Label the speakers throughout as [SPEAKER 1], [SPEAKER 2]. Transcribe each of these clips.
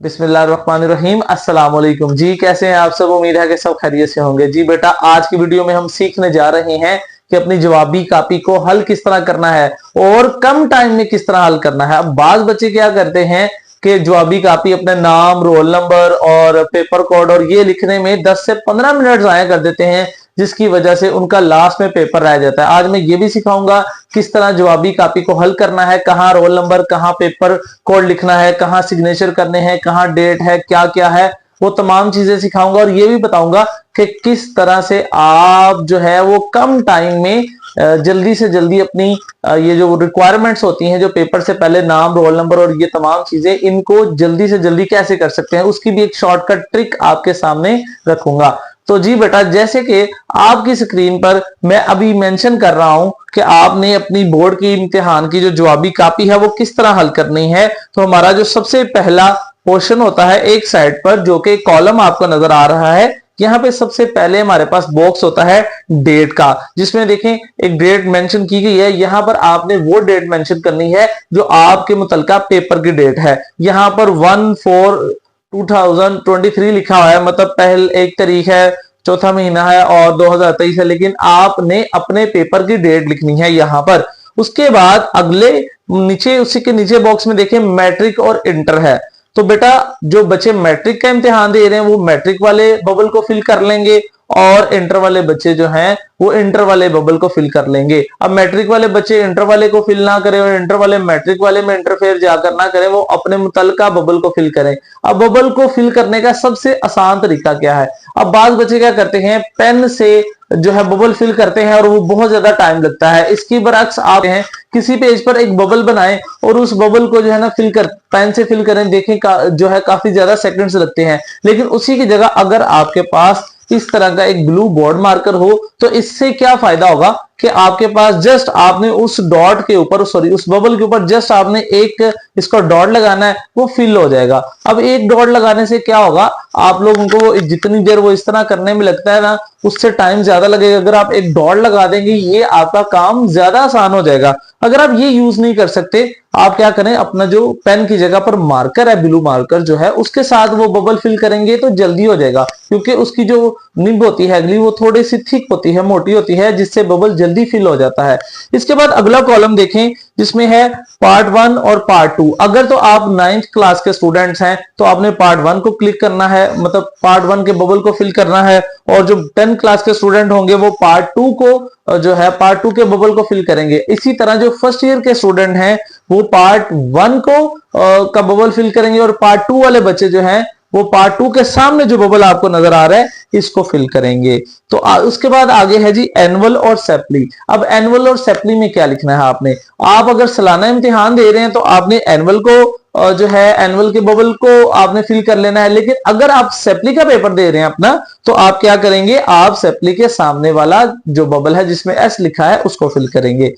[SPEAKER 1] बिस्मिल्लाहिर्रहमानिर्रहीम। अस्सलाम वालेकुम जी, कैसे हैं आप सब? उम्मीद है कि सब खैरियत से होंगे। जी बेटा, आज की वीडियो में हम सीखने जा रहे हैं कि अपनी जवाबी कॉपी को हल किस तरह करना है और कम टाइम में किस तरह हल करना है। अब बाज बच्चे क्या करते हैं कि जवाबी कॉपी अपने नाम, रोल नंबर और पेपर कोड और ये लिखने में 10 से 15 मिनट जाया कर देते हैं, जिसकी वजह से उनका लास्ट में पेपर रह जाता है। आज मैं ये भी सिखाऊंगा किस तरह जवाबी कॉपी को हल करना है, कहाँ रोल नंबर, कहाँ पेपर कोड लिखना है, कहाँ सिग्नेचर करने हैं, कहाँ डेट है, क्या क्या है, वो तमाम चीजें सिखाऊंगा। और ये भी बताऊंगा कि किस तरह से आप जो है वो कम टाइम में जल्दी से जल्दी अपनी ये जो रिक्वायरमेंट्स होती हैं, जो पेपर से पहले नाम, रोल नंबर और ये तमाम चीजें, इनको जल्दी से जल्दी कैसे कर सकते हैं, उसकी भी एक शॉर्टकट ट्रिक आपके सामने रखूंगा। तो जी बेटा, जैसे कि आपकी स्क्रीन पर मैं अभी मेंशन कर रहा हूं कि आपने अपनी बोर्ड की इम्तिहान की जो जवाबी कॉपी है वो किस तरह हल करनी है। तो हमारा जो सबसे पहला पोर्शन होता है एक साइड पर, जो कि कॉलम आपको नजर आ रहा है, यहां पे सबसे पहले हमारे पास बॉक्स होता है डेट का, जिसमें देखें एक डेट मेंशन की गई है। यहां पर आपने वो डेट मेंशन करनी है जो आपके मुतलका पेपर की डेट है। यहां पर 1/4/2023 लिखा हुआ है, मतलब पहले 1 तारीख है, चौथा महीना है और 2023 है, लेकिन आपने अपने पेपर की डेट लिखनी है यहां पर। उसके बाद अगले नीचे, उसी के नीचे बॉक्स में देखें मैट्रिक और इंटर है। तो बेटा, जो बच्चे मैट्रिक का इम्तिहान दे रहे हैं वो मैट्रिक वाले बबल को फिल कर लेंगे और इंटर वाले बच्चे जो हैं वो इंटर वाले बबल को फिल कर लेंगे। अब मैट्रिक वाले बच्चे इंटर वाले को फिल ना करें और इंटर वाले मैट्रिक वाले में इंटरफेयर जाकर ना करें, वो अपने मुतलका बबल को फिल करें। अब बबल को फिल करने का सबसे आसान तरीका क्या है? अब बाज बच्चे क्या करते हैं, पेन से जो है बबल फिल करते हैं और वो बहुत ज्यादा टाइम लगता है। इसकी बरअक्स आप हैं किसी पेज पर एक बबल बनाएं और उस बबल को जो है ना फिल कर, पेन से फिल करें, देखें जो है काफी ज्यादा सेकंड्स लगते हैं। लेकिन उसी की जगह अगर आपके पास इस तरह का एक ब्लू बोर्ड मार्कर हो तो इससे क्या फायदा होगा कि आपके पास जस्ट आपने उस डॉट के ऊपर, सॉरी उस बबल के ऊपर जस्ट आपने एक इसका डॉट लगाना है, वो फिल हो जाएगा। अब एक डॉट लगाने से क्या होगा, आप लोगों को जितनी देर वो इस तरह करने में लगता है ना, उससे टाइम ज्यादा लगेगा। अगर आप एक डॉट लगा देंगे, ये आपका काम ज्यादा आसान हो जाएगा। अगर आप ये यूज नहीं कर सकते, आप क्या करें, अपना जो पेन की जगह पर मार्कर है, ब्लू मार्कर जो है, उसके साथ वो बबल फिल करेंगे तो जल्दी हो जाएगा, क्योंकि उसकी जो निब होती है अगली, वो थोड़ी सी थिक होती है, मोटी होती है, जिससे बबल जल्दी फिल हो जाता है। इसके बाद अगला कॉलम देखें, जिसमें है पार्ट 1 और पार्ट 2। अगर तो आप 9th क्लास के स्टूडेंट्स हैं तो आपने पार्ट 1 को क्लिक करना है, मतलब पार्ट 1 के बबल को फिल करना है, और जो 10th क्लास के स्टूडेंट होंगे वो पार्ट 2 को जो है पार्ट 2 के बबल को फिल करेंगे। इसी तरह जो फर्स्ट ईयर के स्टूडेंट हैं वो पार्ट 1 को का बबल फिल करेंगे, और पार्ट 2 वाले बच्चे जो हैं वो पार्ट 2 के सामने जो बबल आपको नजर आ रहा है इसको फिल करेंगे। तो उसके बाद आगे है जी एनुअल और सेपली। अब एनुअल और सेपली में क्या लिखना है आपने, आप अगर सालाना इम्तिहान दे रहे हैं तो आपने एनुअल को जो है एनुअल के बबल को आपने फिल कर लेना है। लेकिन अगर आप सेपली का पेपर दे रहे हैं अपना, तो आप क्या करेंगे, आप सेपली के सामने वाला जो बबल है जिसमें एस लिखा है उसको फिल करेंगे।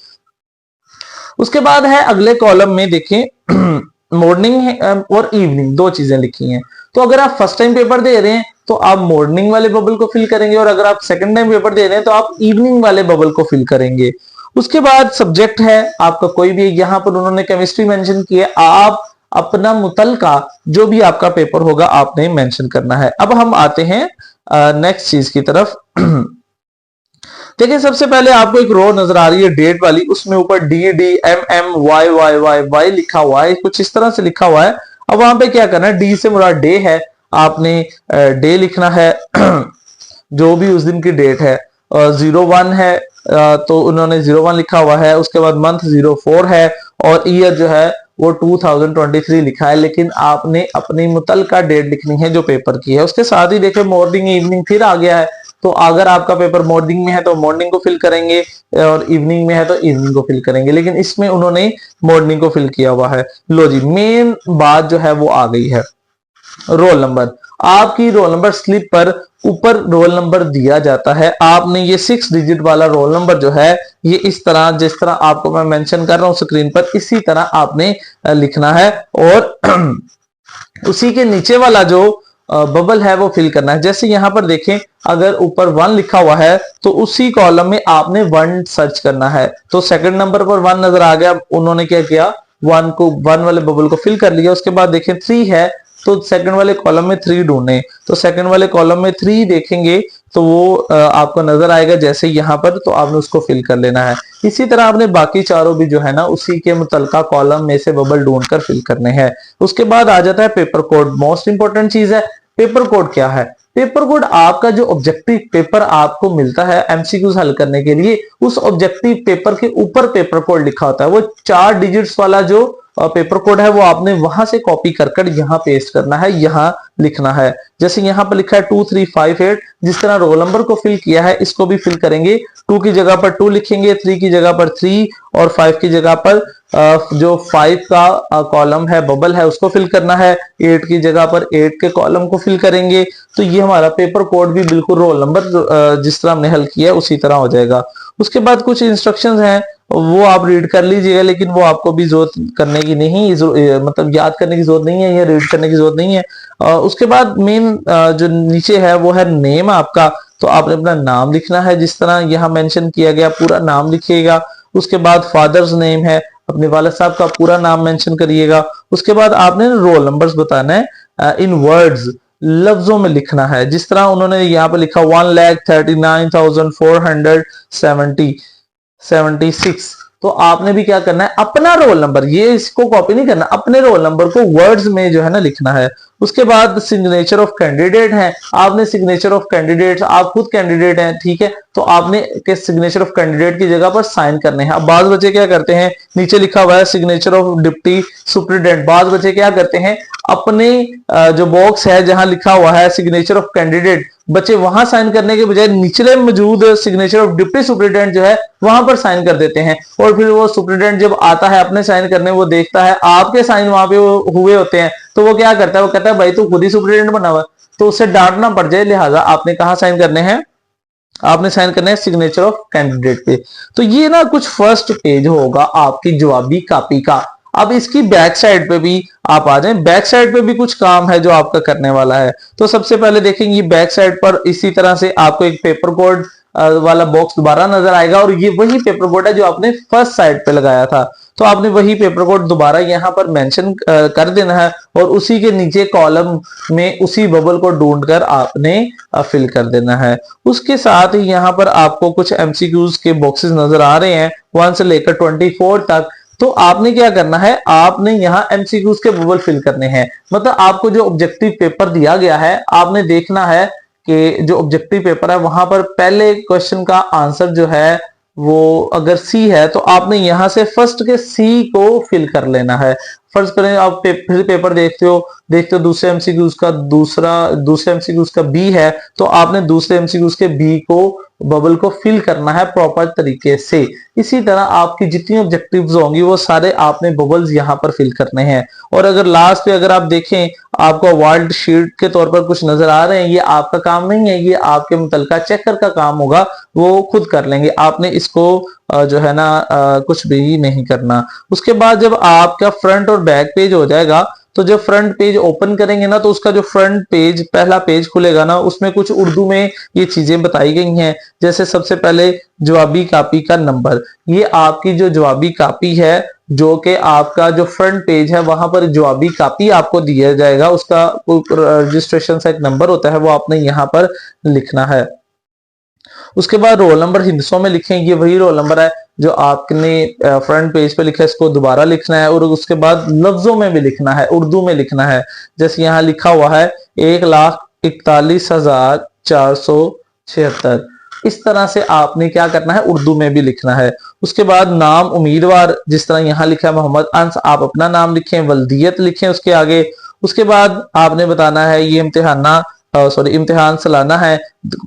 [SPEAKER 1] उसके बाद है अगले कॉलम में देखें मॉर्निंग और इवनिंग दो चीजें लिखी हैं। तो अगर आप फर्स्ट टाइम पेपर दे रहे हैं तो आप मॉर्निंग वाले बबल को फिल करेंगे, और अगर आप सेकंड टाइम पेपर दे रहे हैं तो आप इवनिंग वाले बबल को फिल करेंगे। उसके बाद सब्जेक्ट है आपका कोई भी, यहां पर उन्होंने केमिस्ट्री मेंशन की है, आप अपना मुतलका जो भी आपका पेपर होगा आपने मेंशन करना है। अब हम आते हैं नेक्स्ट चीज की तरफ। देखिए, सबसे पहले आपको एक रो नजर आ रही है डेट वाली, उसमें ऊपर D D M M Y Y Y Y लिखा हुआ है, कुछ इस तरह से लिखा हुआ है। अब वहां पे क्या करना है, डी से मुराद डे है, आपने डे लिखना है जो भी उस दिन की डेट है। 01 है तो उन्होंने 01 लिखा हुआ है। उसके बाद मंथ 04 है और ईयर जो है वो 2023 लिखा है, लेकिन आपने अपनी मुतलका डेट लिखनी है जो पेपर की है। उसके साथ ही देखिए मॉर्निंग इवनिंग फिर आ गया है, तो अगर आपका पेपर मॉर्निंग में है तो मॉर्निंग को फिल करेंगे और इवनिंग में है तो इवनिंग को फिल करेंगे, लेकिन इसमें उन्होंने मॉर्निंग को फिल किया हुआ है। लो जी, मेन बात जो है वो आ गई है, रोल नंबर। आपकी रोल नंबर स्लिप पर ऊपर रोल नंबर दिया जाता है, आपने ये 6 डिजिट वाला रोल नंबर जो है ये इस तरह, जिस तरह आपको मैं मेंशन कर रहा हूं स्क्रीन पर, इसी तरह आपने लिखना है, और उसी के नीचे वाला जो बबल है वो फिल करना है। जैसे यहां पर देखें, अगर ऊपर 1 लिखा हुआ है तो उसी कॉलम में आपने 1 सर्च करना है। तो सेकंड नंबर पर 1 नजर आ गया, उन्होंने क्या किया, 1 वाले बबल को फिल कर लिया। उसके बाद देखें 3 है तो सेकंड वाले कॉलम में 3 ढूंढे, तो सेकंड वाले कॉलम में 3 देखेंगे तो वो आपको नजर आएगा जैसे यहाँ पर, तो आपने उसको फिल कर लेना है। इसी तरह आपने बाकी चारों भी जो है ना उसी के मुतलका कॉलम में से बबल ढूंढकर फिल करने हैं। उसके बाद आ जाता है पेपर कोड, मोस्ट इंपॉर्टेंट चीज है। पेपर कोड क्या है? पेपर कोड आपका जो ऑब्जेक्टिव पेपर आपको मिलता है एमसीक्यूज हल करने के लिए, उस ऑब्जेक्टिव पेपर के ऊपर पेपर कोड लिखा होता है। वो 4 डिजिट्स वाला जो पेपर कोड है वो आपने वहां से कॉपी कर यहाँ पेस्ट करना है, यहाँ लिखना है। जैसे यहाँ पर लिखा है 2358, जिस तरह रोल नंबर को फिल किया है इसको भी फिल करेंगे। 2 की जगह पर 2 लिखेंगे, 3 की जगह पर 3 और 5 की जगह पर जो 5 का कॉलम है बबल है उसको फिल करना है। 8 की जगह पर 8 के कॉलम को फिल करेंगे। तो ये हमारा पेपर कोड भी बिल्कुल रोल नंबर जिस तरह हमने हल किया उसी तरह हो जाएगा। उसके बाद कुछ इंस्ट्रक्शंस हैं वो आप रीड कर लीजिएगा, लेकिन वो आपको भी जरूरत करने की नहीं, मतलब याद करने की जरूरत नहीं है या रीड करने की जरूरत नहीं है। उसके बाद मेन जो नीचे है वो है नेम आपका, तो आपने अपना नाम लिखना है जिस तरह यहाँ मेंशन किया गया, पूरा नाम लिखिएगा। उसके बाद फादर्स नेम है, अपने वालिद साहब का पूरा नाम मेंशन करिएगा। उसके बाद आपने रोल नंबर्स बताना है इन वर्ड्स, लफ्जों में लिखना है। जिस तरह उन्होंने यहाँ पर लिखा 1,39,476, तो आपने भी क्या करना है अपना रोल नंबर, ये इसको कॉपी नहीं करना, अपने रोल नंबर को वर्ड्स में जो है ना लिखना है। उसके बाद सिग्नेचर ऑफ कैंडिडेट है, आपने सिग्नेचर ऑफ कैंडिडेट, आप खुद कैंडिडेट हैं ठीक है, तो आपने के सिग्नेचर ऑफ कैंडिडेट की जगह पर साइन करने हैं। अब बाज बच्चे क्या करते हैं, नीचे लिखा हुआ है सिग्नेचर ऑफ डिप्टी सुप्रिटेंडेंट, बाज बच्चे क्या करते हैं अपने जो बॉक्स है जहां लिखा हुआ है सिग्नेचर ऑफ कैंडिडेट, बच्चे वहां साइन करने के बजाय निचले मौजूद सिग्नेचर ऑफ डिप्टी सुप्रिटेंडेंट जो है वहां पर साइन कर देते हैं। और फिर वो सुप्रिटेंडेंट जब आता है अपने साइन करने, वो देखता है आपके साइन वहां पे हुए होते हैं, तो वो क्या करता है, वो कहता है भाई तू खुद ही सुप्रिटेंडेंट बना हुआ, तो उसे डांटना पड़ जाए, लिहाजा आपने कहा साइन करने हैं, आपने साइन करना है सिग्नेचर ऑफ कैंडिडेट पे। तो ये ना कुछ फर्स्ट पेज होगा आपकी जवाबी कॉपी का। अब इसकी बैक साइड पे भी आप आ जाएं, बैक साइड पे भी कुछ काम है जो आपका करने वाला है। तो सबसे पहले देखेंगे बैक साइड पर इसी तरह से आपको एक पेपर कोड वाला बॉक्स दोबारा नजर आएगा, और ये वही पेपर कोड है जो आपने फर्स्ट साइड पे लगाया था। तो आपने वही पेपर कोड दोबारा यहाँ पर मेंशन कर देना है, और उसी के नीचे कॉलम में उसी बबल को ढूंढकर आपने फिल कर देना है। उसके साथ ही यहाँ पर आपको कुछ एमसीक्यूज के बॉक्सेस नजर आ रहे हैं 1 से लेकर 24 तक। तो आपने क्या करना है, आपने यहाँ एमसीक्यूज के बबल फिल करने हैं। मतलब आपको जो ऑब्जेक्टिव पेपर दिया गया है, आपने देखना है कि जो ऑब्जेक्टिव पेपर है वहां पर पहले क्वेश्चन का आंसर जो है वो अगर सी है, तो आपने यहां से फर्स्ट के सी को फिल कर लेना है। फर्ज करें आप फिर पेपर देखते हो दूसरे एमसीक्यूज का दूसरे एमसीक्यूज का बी है, तो आपने दूसरे एमसीक्यूज के बी को बबल को फिल करना है प्रॉपर तरीके से। इसी तरह आपकी जितनी ऑब्जेक्टिव्स होंगी वो सारे आपने बबल्स यहाँ पर फिल करने हैं। और अगर लास्ट पे अगर आप देखें आपको अवार्ड शीट के तौर पर कुछ नजर आ रहे हैं, ये आपका काम नहीं है, ये आपके मुतलका चेकर का काम होगा, वो खुद कर लेंगे, आपने इसको जो है ना कुछ भी नहीं करना। उसके बाद जब आपका फ्रंट और बैक पेज हो जाएगा, तो जब फ्रंट पेज ओपन करेंगे ना, तो उसका जो फ्रंट पेज पहला पेज खुलेगा ना, उसमें कुछ उर्दू में ये चीजें बताई गई हैं। जैसे सबसे पहले जवाबी कॉपी का नंबर, ये आपकी जो जवाबी कॉपी है, जो कि आपका जो फ्रंट पेज है वहां पर जवाबी कॉपी आपको दिया जाएगा, उसका रजिस्ट्रेशन का एक नंबर होता है, वो आपने यहाँ पर लिखना है। उसके बाद रोल नंबर हिंदसों में लिखें, ये वही रोल नंबर है जो आपने फ्रंट पेज पे लिखा है, इसको दोबारा लिखना है। और उसके बाद लफ्जों में भी लिखना है, उर्दू में लिखना है। जैसे यहाँ लिखा हुआ है 1,41,476, इस तरह से आपने क्या करना है, उर्दू में भी लिखना है। उसके बाद नाम उम्मीदवार, जिस तरह यहाँ लिखा है मोहम्मद अंस, आप अपना नाम लिखें, वल्दियत लिखें उसके आगे। उसके बाद आपने बताना है ये इम्तिहान सालाना है,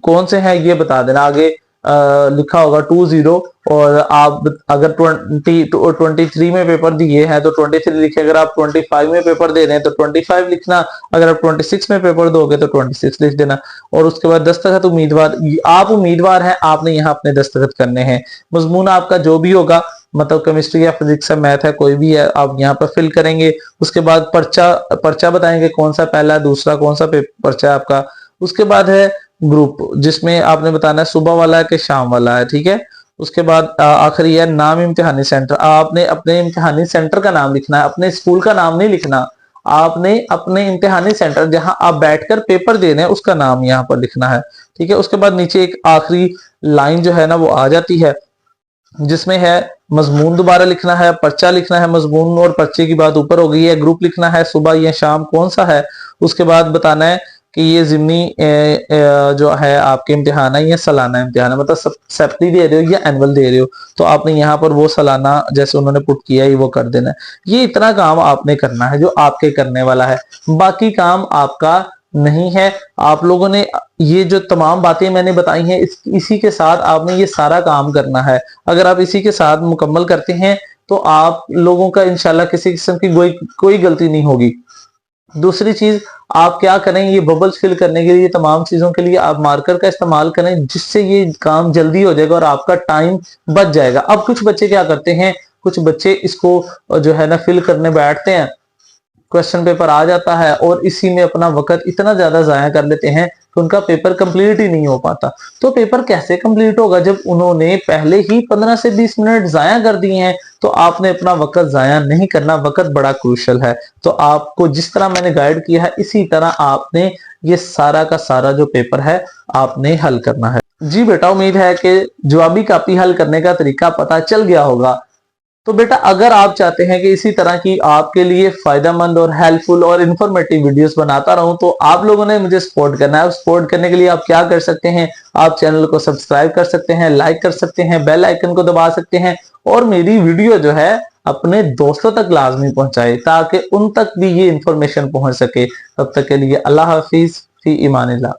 [SPEAKER 1] कौन से हैं ये बता देना। आगे लिखा होगा 20, और आप अगर 23 में पेपर दिए हैं तो 23 लिखे, अगर आप 25 में पेपर दे रहे हैं तो 25 लिखना, अगर आप 26 में पेपर दोगे तो 26 लिख देना। और उसके बाद दस्तखत उम्मीदवार, आप उम्मीदवार हैं, आपने यहाँ अपने दस्तखत करने हैं। मजमून आपका जो भी होगा, मतलब केमिस्ट्री या फिजिक्स है, मैथ है, कोई भी है, आप यहाँ पर फिल करेंगे। उसके बाद पर्चा बताएंगे कौन सा पहला है, दूसरा कौन सा पर्चा है आपका। उसके बाद है ग्रुप, जिसमें आपने बताना है सुबह वाला है कि शाम वाला है, ठीक है। उसके बाद आखिरी है नाम इम्तिहानी सेंटर, आपने अपने इम्तिहानी सेंटर का नाम लिखना है, अपने स्कूल का नाम नहीं लिखना। आपने अपने इम्तिहानी सेंटर जहां आप बैठकर पेपर दे रहे हैं उसका नाम यहाँ पर लिखना है। ठीक है, उसके बाद नीचे एक आखिरी लाइन जो है ना वो आ जाती है जिसमें है मजमून दोबारा लिखना है, पर्चा लिखना है, मजमून और पर्चे की बात ऊपर हो गई है, ग्रुप लिखना है, सुबह या शाम कौन सा है, उसके बाद बताना है कि ये जिमनी जो है आपके इम्तिहान है, ये सालाना इम्तिहान है, मतलब सेप्टी दे रहे हो या एनुअल दे रहे हो, तो आपने यहाँ पर वो सालाना जैसे उन्होंने पुट किया है वो कर देना है। ये इतना काम आपने करना है जो आपके करने वाला है, बाकी काम आपका नहीं है। आप लोगों ने ये जो तमाम बातें मैंने बताई हैं इसी के साथ आपने ये सारा काम करना है। अगर आप इसी के साथ मुकम्मल करते हैं तो आप लोगों का इंशाल्लाह किसी किस्म की कोई गलती नहीं होगी। दूसरी चीज, आप क्या करें, ये बबल्स फिल करने के लिए तमाम चीजों के लिए आप मार्कर का इस्तेमाल करें जिससे ये काम जल्दी हो जाएगा और आपका टाइम बच जाएगा। अब कुछ बच्चे क्या करते हैं, कुछ बच्चे इसको जो है ना फिल करने बैठते हैं, क्वेश्चन पेपर आ जाता है और इसी में अपना वक्त इतना ज्यादा जाया कर लेते हैं कि उनका पेपर कंप्लीट ही नहीं हो पाता। तो पेपर कैसे कंप्लीट होगा जब उन्होंने पहले ही 15 से 20 मिनट जाया कर दिए हैं। तो आपने अपना वक्त जाया नहीं करना, वक्त बड़ा क्रूशल है। तो आपको जिस तरह मैंने गाइड किया है इसी तरह आपने ये सारा का सारा जो पेपर है आपने हल करना है। जी बेटा, उम्मीद है कि जवाबी कापी हल करने का तरीका पता चल गया होगा। तो बेटा, अगर आप चाहते हैं कि इसी तरह की आपके लिए फायदेमंद और हेल्पफुल और इन्फॉर्मेटिव वीडियोस बनाता रहूं तो आप लोगों ने मुझे सपोर्ट करना है। सपोर्ट करने के लिए आप क्या कर सकते हैं, आप चैनल को सब्सक्राइब कर सकते हैं, लाइक कर सकते हैं, बेल आइकन को दबा सकते हैं और मेरी वीडियो जो है अपने दोस्तों तक लाजमी पहुंचाए ताकि उन तक भी ये इंफॉर्मेशन पहुंच सके। तब तक के लिए अल्लाह हाफिज, फी ईमानिल्लाह।